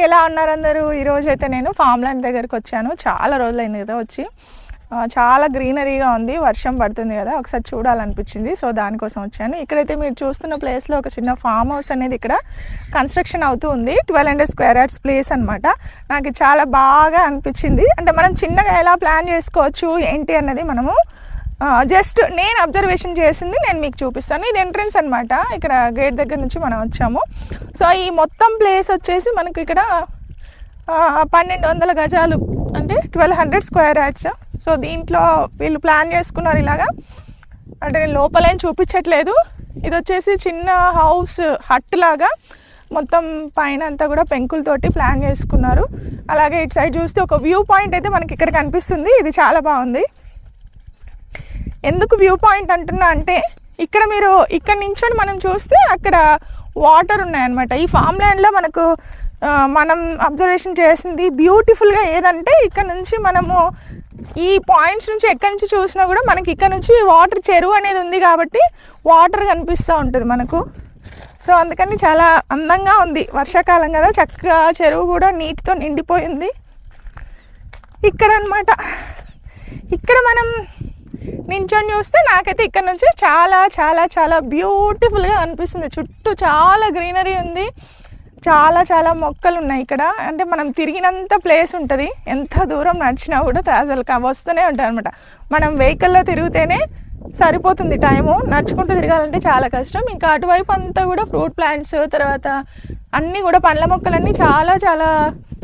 ఎలా ఉన్నారు అందరూ? ఈరోజు అయితే నేను ఫామ్ ల్యాండ్ దగ్గరికి వచ్చాను. చాలా రోజులైంది కదా వచ్చి. చాలా గ్రీనరీగా ఉంది, వర్షం పడుతుంది కదా, ఒకసారి చూడాలనిపించింది. సో దానికోసం వచ్చాను. ఇక్కడైతే మీరు చూస్తున్న ప్లేస్లో ఒక చిన్న ఫామ్ హౌస్ అనేది ఇక్కడ కన్స్ట్రక్షన్ అవుతూ ఉంది. 1200 స్క్వేర్ యార్డ్స్ ప్లేస్ అనమాట. నాకు చాలా బాగా అనిపించింది. అంటే మనం చిన్నగా ఎలా ప్లాన్ చేసుకోవచ్చు ఏంటి అన్నది మనము జస్ట్ నేను అబ్జర్వేషన్ చేసింది నేను మీకు చూపిస్తాను. ఇది ఎంట్రన్స్ అనమాట. ఇక్కడ గేట్ దగ్గర నుంచి మనం వచ్చాము. సో ఈ మొత్తం ప్లేస్ వచ్చేసి మనకు ఇక్కడ 1200 గజాలు, అంటే 1200 స్క్వేర్ యార్డ్స్. సో దీంట్లో వీళ్ళు ప్లాన్ చేసుకున్నారు ఇలాగా. అంటే నేను లోపలేం చూపించట్లేదు. ఇది వచ్చేసి చిన్న హౌస్ హట్ లాగా మొత్తం పైన అంతా కూడా పెంకులతోటి ప్లాన్ చేసుకున్నారు. అలాగే ఇటు సైడ్ చూస్తే ఒక వ్యూ పాయింట్ అయితే మనకి ఇక్కడ కనిపిస్తుంది. ఇది చాలా బాగుంది. ఎందుకు వ్యూ పాయింట్ అంటున్నా అంటే ఇక్కడ మీరు ఇక్కడ నించొని మనం చూస్తే అక్కడ వాటర్ ఉన్నాయన్నమాట. ఈ ఫామ్ ల్యాండ్లో మనకు మనం అబ్జర్వేషన్ చేసింది బ్యూటిఫుల్గా ఏదంటే ఇక్కడ నుంచి మనము ఈ పాయింట్స్ నుంచి ఎక్కడి నుంచి చూసినా కూడా మనకి ఇక్కడ నుంచి వాటర్ చెరువు అనేది ఉంది కాబట్టి వాటర్ కనిపిస్తూ ఉంటుంది మనకు. సో అందుకని చాలా అందంగా ఉంది. వర్షాకాలం కదా, చక్కగా చెరువు కూడా నీటితో నిండిపోయింది ఇక్కడ అన్నమాట. ఇక్కడ మనం నించొని చూస్తే నాకైతే ఇక్కడ నుంచి చాలా చాలా చాలా బ్యూటిఫుల్గా అనిపిస్తుంది. చుట్టూ చాలా గ్రీనరీ ఉంది, చాలా చాలా మొక్కలు ఉన్నాయి ఇక్కడ. అంటే మనం తిరిగినంత ప్లేస్ ఉంటుంది. ఎంత దూరం నడిచినా కూడా అసలు వస్తూనే ఉంటాయి అనమాట. మనం వెహికల్లో తిరిగితేనే సరిపోతుంది టైము, నడుచుకుంటూ తిరగాలంటే చాలా కష్టం. ఇంకా అటువైపు అంతా కూడా ఫ్రూట్ ప్లాంట్స్, తర్వాత అన్నీ కూడా పండ్ల మొక్కలన్నీ చాలా చాలా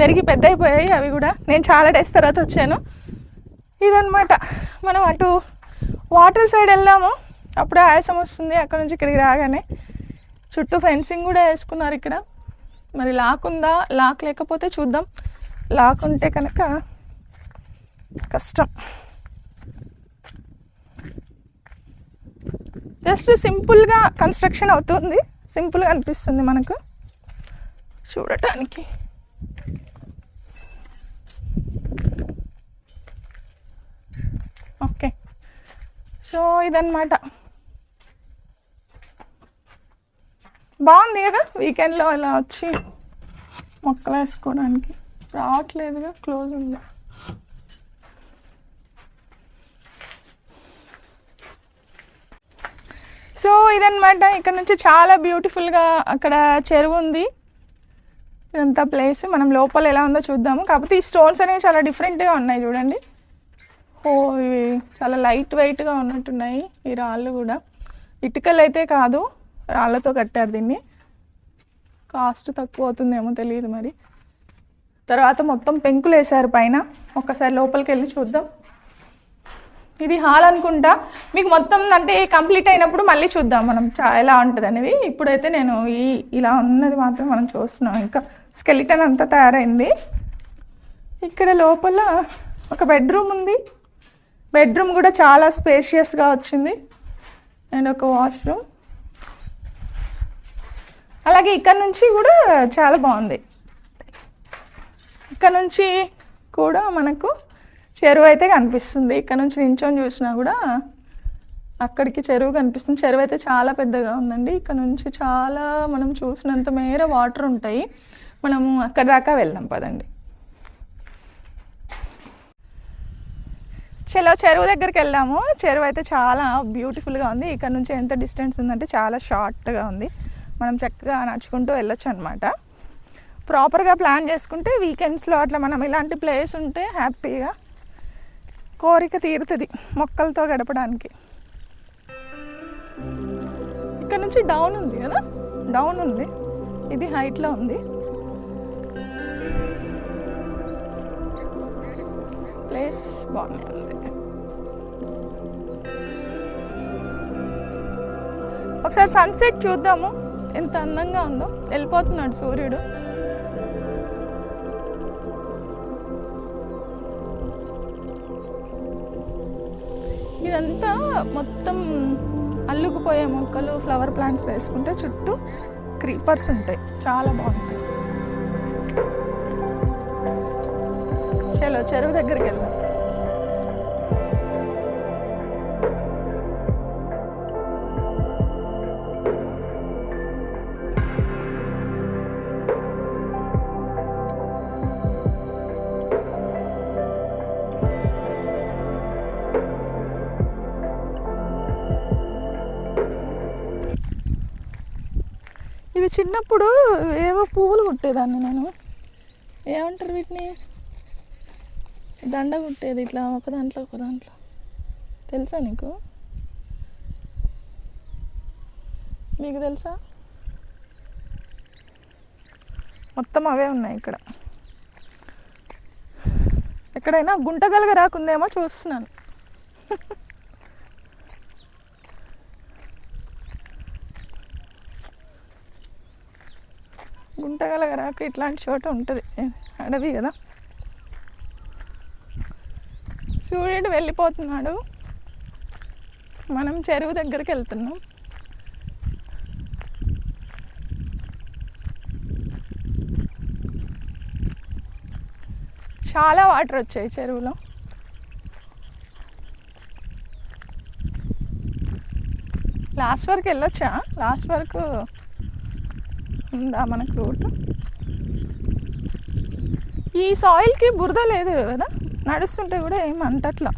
పెరిగి పెద్ద అయిపోయాయి. అవి కూడా నేను చాలా డేస్ తర్వాత వచ్చాను. ఇదన్నమాట. మనం అటు వాటర్ సైడ్ వెళ్దాము, అప్పుడే ఆయాసం వస్తుంది అక్కడ నుంచి ఇక్కడికి రాగానే. చుట్టూ ఫెన్సింగ్ కూడా వేసుకున్నారు ఇక్కడ. మరి లాక్ ఉందా, లాక్ లేకపోతే చూద్దాం. లాక్ ఉంటే కనుక కష్టం. జస్ట్ సింపుల్గా కన్స్ట్రక్షన్ అవుతుంది. సింపుల్గా అనిపిస్తుంది మనకు చూడటానికి. ఓకే, సో ఇదన్నమాట. బాగుంది కదా వీకెండ్లో ఇలా వచ్చి మొక్కలు వేసుకోవడానికి. రావట్లేదుగా, క్లోజ్ ఉంది. సో ఇదన్నమాట. ఇక్కడ నుంచి చాలా బ్యూటిఫుల్గా అక్కడ చెరువు ఉంది. ఇదంతా ప్లేస్. మనం లోపల ఎలా ఉందో చూద్దాము. కాకపోతే ఈ స్టోన్స్ అనేవి చాలా డిఫరెంట్గా ఉన్నాయి చూడండి. ఇవి చాలా లైట్ వెయిట్గా ఉన్నట్టున్నాయి ఈ రాళ్ళు కూడా. ఇటుకలు అయితే కాదు, రాళ్ళతో కట్టారు దీన్ని. కాస్ట్ తక్కువ అవుతుందేమో తెలియదు మరి. తర్వాత మొత్తం పెంకులు వేసారు పైన. ఒక్కసారి లోపలికి వెళ్ళి చూద్దాం. ఇది హాల్ అనుకుంటా. మీకు మొత్తం అంటే కంప్లీట్ అయినప్పుడు మళ్ళీ చూద్దాం మనం ఎలా ఉంటుంది అనేది. ఇప్పుడైతే నేను ఇలా ఉన్నది మాత్రం మనం చూస్తున్నాం. ఇంకా స్కెలిటన్ అంతా తయారైంది. ఇక్కడ లోపల ఒక బెడ్రూమ్ ఉంది. బెడ్రూమ్ కూడా చాలా స్పేషియస్గా వచ్చింది. అండ్ ఒక వాష్రూమ్. అలాగే ఇక్కడ నుంచి కూడా చాలా బాగుంది. ఇక్కడ నుంచి కూడా మనకు చెరువు అయితే కనిపిస్తుంది. ఇక్కడ నుంచి నించొని చూసినా కూడా అక్కడికి చెరువు కనిపిస్తుంది. చెరువు అయితే చాలా పెద్దగా ఉందండి. ఇక్కడ నుంచి చాలా మనం చూసినంత మేర వాటర్ ఉంటాయి. మనము అక్కడి దాకా వెళ్దాం పదండి. చలో చెరువు దగ్గరికి వెళ్దాము. చెరువు అయితే చాలా బ్యూటిఫుల్గా ఉంది. ఇక్కడ నుంచి ఎంత డిస్టెన్స్ ఉందంటే చాలా షార్ట్గా ఉంది. మనం చక్కగా నడుచుకుంటూ వెళ్ళొచ్చు అనమాట. ప్రాపర్గా ప్లాన్ చేసుకుంటే వీకెండ్స్లో అట్లా మనం ఇలాంటి ప్లేస్ ఉంటే హ్యాపీగా కోరిక తీరుతుంది మొక్కలతో గడపడానికి. ఇక్కడ నుంచి డౌన్ ఉంది కదా, డౌన్ ఉంది. ఇది హైట్లో ఉంది. ప్లేస్ బాగుంది. ఒకసారి సన్సెట్ చూద్దాము ఎంత అందంగా ఉందో. వెళ్ళిపోతున్నాడు సూర్యుడు. ఇదంతా మొత్తం అల్లుకుపోయే మొక్కలు, ఫ్లవర్ ప్లాంట్స్ వేసుకుంటే చుట్టూ క్రీపర్స్ ఉంటాయి. చాలా బాగుంటాయి. చలో చెరువు దగ్గరికి వెళ్దాం. ఇవి చిన్నప్పుడు ఏవో పువ్వులు కుట్టేదాన్ని నేను, ఏమంటారు వీటిని, దండ కుట్టేది ఇట్లా ఒక దాంట్లో తెలుసా నీకు? మీకు తెలుసా? మొత్తం అవే ఉన్నాయి ఇక్కడ. ఎక్కడైనా గుంటగలగ రాకుందేమో చూస్తున్నాను. గుంటగలగ రాక ఇట్లాంటి చోట ఉంటుంది, అడవి కదా. సూర్యుడు వెళ్ళిపోతున్నాడు, మనం చెరువు దగ్గరికి వెళ్తున్నాం. చాలా వాటర్ వచ్చాయి చెరువులో. లాస్ట్ వరకు వెళ్ళొచ్చా? లాస్ట్ వరకు ఉందా మనకు రూట్? ఈ సాయిల్కి బురద లేదు కదా, నడుస్తుంటే కూడా ఏం అంటట్లా.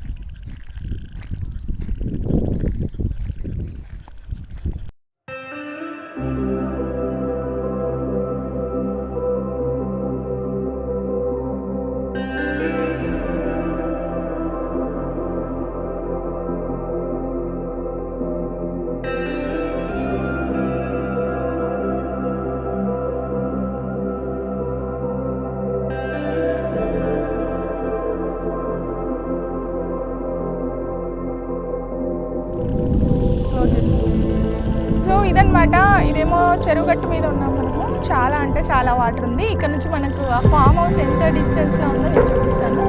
సో ఇదనమాట, ఇదేమో చెరువు గట్టు మీద ఉన్నాం మనము. చాలా అంటే చాలా వాటర్ ఉంది. ఇక్కడ నుంచి మనకు ఆ ఫామ్ హౌస్ ఎంత డిస్టెన్స్లో ఉందో నేను చూపిస్తాను.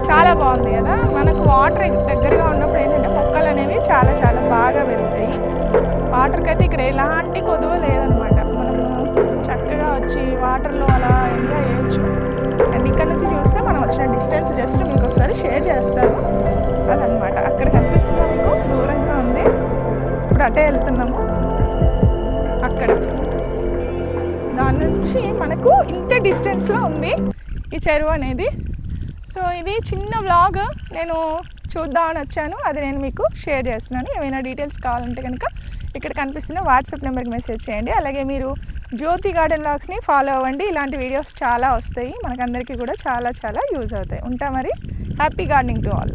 చాలా బాగుంది కదా. మనకు వాటర్ దగ్గరగా ఉన్నప్పుడు ఏంటంటే మొక్కలు అనేవి చాలా చాలా బాగా పెరుగుతాయి. వాటర్కి అయితే ఇక్కడ ఎలాంటి కొదువ లేదనమాట. మనము చక్కగా వచ్చి వాటర్లో అలా ఎంజాయ్ చేయొచ్చు. అండ్ ఇక్కడ నుంచి చూస్తే మనం వచ్చిన డిస్టెన్స్ జస్ట్ మీకు ఒకసారి షేర్ చేస్తాను. అదనమాట, అక్కడ కనిపిస్తుందా మీకు? దూరంగా ఉంది. ఇప్పుడు అటే వెళ్తున్నాము. అక్కడ దాని నుంచి మనకు ఇంత డిస్టెన్స్లో ఉంది ఈ చెరువు అనేది. సో ఇది చిన్న వ్లాగ్ నేను చూద్దామని వచ్చాను, అది నేను మీకు షేర్ చేస్తున్నాను. ఏమైనా డీటెయిల్స్ కావాలంటే కనుక ఇక్కడ కనిపిస్తున్న వాట్సాప్ నెంబర్కి మెసేజ్ చేయండి. అలాగే మీరు జ్యోతి గార్డెన్ వ్లాగ్స్ని ఫాలో అవ్వండి. ఇలాంటి వీడియోస్ చాలా వస్తాయి, మనకందరికీ కూడా చాలా చాలా యూజ్ అవుతాయి. ఉంటా మరి. Happy gardening to all.